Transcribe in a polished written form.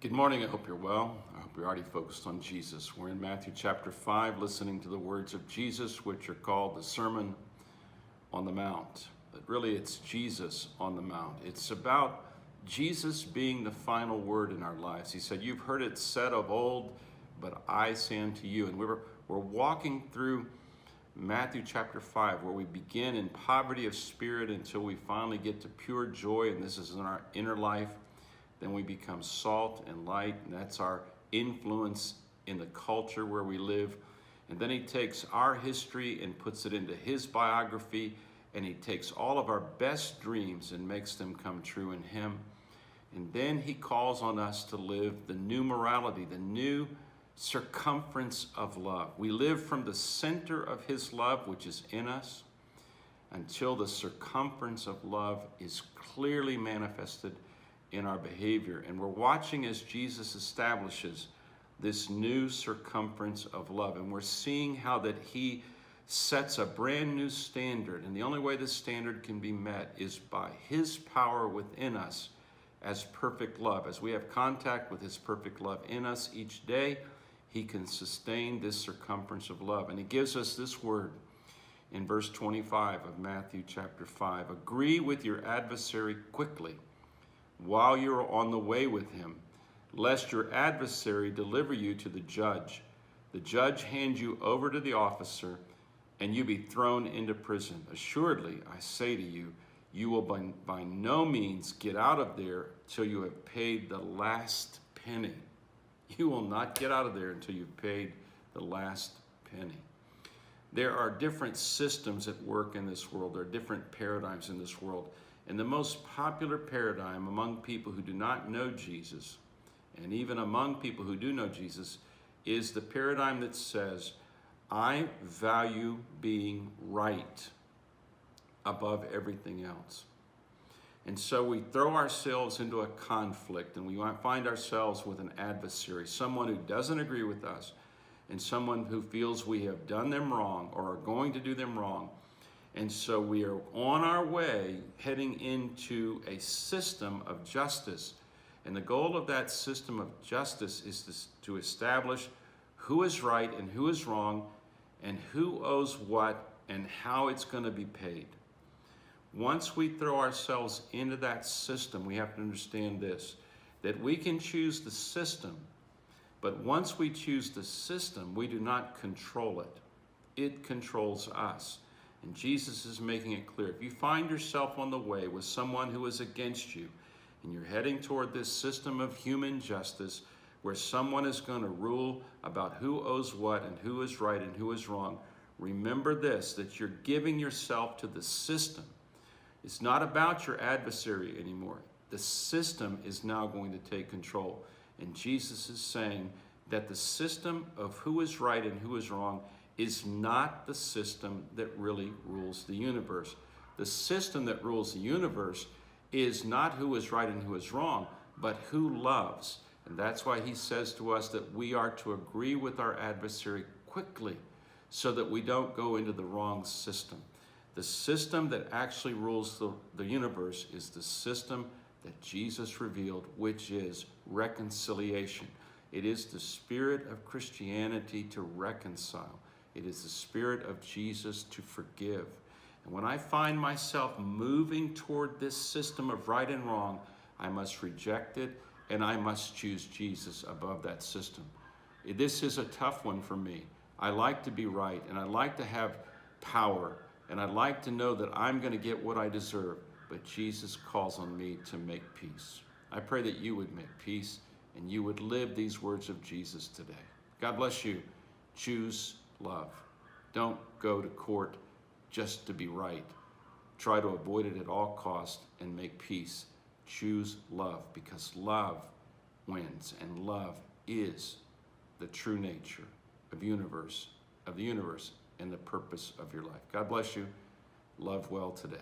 Good morning. I hope you're well. I hope you're already focused on Jesus. We're in Matthew chapter 5, listening to the words of Jesus, which are called the Sermon on the Mount. But really, it's Jesus on the Mount. It's about Jesus being the final word in our lives. He said, "You've heard it said of old, but I say unto you." And we're walking through Matthew chapter 5, where we begin in poverty of spirit until we finally get to pure joy, and this is in our inner life. Then we become salt and light, and that's our influence in the culture where we live. And then he takes our history and puts it into his biography, and he takes all of our best dreams and makes them come true in him. And then he calls on us to live the new morality, the new circumference of love. We live from the center of his love, which is in us, until the circumference of love is clearly manifested in our behavior. And we're watching as Jesus establishes this new circumference of love. And we're seeing how that he sets a brand new standard. And the only way this standard can be met is by his power within us as perfect love. As we have contact with his perfect love in us each day, he can sustain this circumference of love. And he gives us this word in verse 25 of Matthew chapter 5. Agree with your adversary quickly, while you are on the way with him, lest your adversary deliver you to the judge hand you over to the officer, and you be thrown into prison. Assuredly, I say to you, you will by no means get out of there till you have paid the last penny. You will not get out of there until you've paid the last penny. There are different systems at work in this world. There are different paradigms in this world. And the most popular paradigm among people who do not know Jesus, and even among people who do know Jesus, is the paradigm that says, I value being right above everything else. And so we throw ourselves into a conflict, and we find ourselves with an adversary, someone who doesn't agree with us, and someone who feels we have done them wrong or are going to do them wrong. And so we are on our way heading into a system of justice. And the goal of that system of justice is to establish who is right and who is wrong, and who owes what and how it's going to be paid. Once we throw ourselves into that system, we have to understand this, that we can choose the system, but once we choose the system, we do not control it. It controls us. And Jesus is making it clear. If you find yourself on the way with someone who is against you, and you're heading toward this system of human justice where someone is going to rule about who owes what and who is right and who is wrong, remember this, that you're giving yourself to the system. It's not about your adversary anymore. The system is now going to take control. And Jesus is saying that the system of who is right and who is wrong is not the system that really rules the universe. The system that rules the universe is not who is right and who is wrong, but who loves. And that's why he says to us that we are to agree with our adversary quickly so that we don't go into the wrong system. The system that actually rules the universe is the system that Jesus revealed, which is reconciliation. It is the spirit of Christianity to reconcile. It is the spirit of Jesus to forgive. And when I find myself moving toward this system of right and wrong, I must reject it, and I must choose Jesus above that system. This is a tough one for me. I like to be right, and I like to have power, and I like to know that I'm going to get what I deserve. But Jesus calls on me to make peace. I pray that you would make peace, and you would live these words of Jesus today. God bless you. Choose love. Don't go to court just to be right. Try to avoid it at all costs and make peace. Choose love, because love wins, and love is the true nature of the universe and the purpose of your life. God bless you. Love well today.